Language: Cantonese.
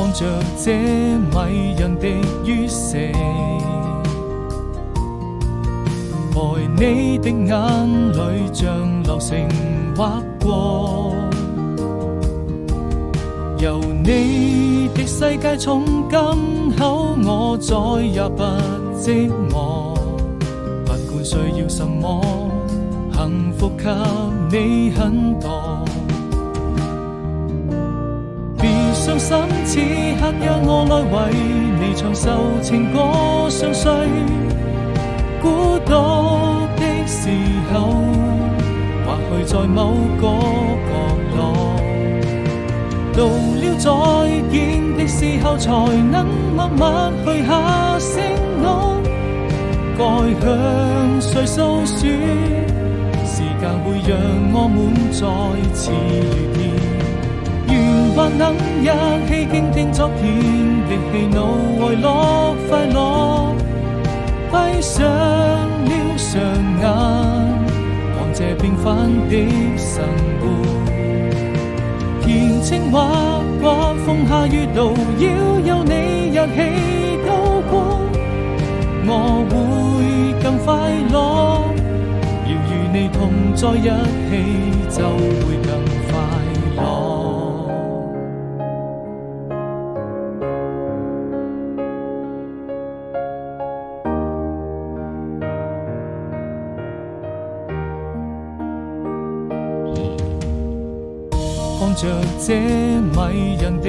看着這迷人的月色，愛你的眼淚像流星劃過，由你的世界從今後我再也不寂寞，不管需要什麼，幸福給你很多。別傷心，此刻讓我來為你唱首情歌，相隨孤獨的時候，或許在某個角落，到了再見的時候，才能默默許下承諾，該向誰訴說？時間會讓我們再次遇見，願還能一起傾聽昨天的喜怒哀樂快樂，閉上了雙眼，看這平凡的生活。填情畫掛風下雨路，要有你一起渡過，我會更快樂。要與你同在一起，就會更快樂。看着這迷人的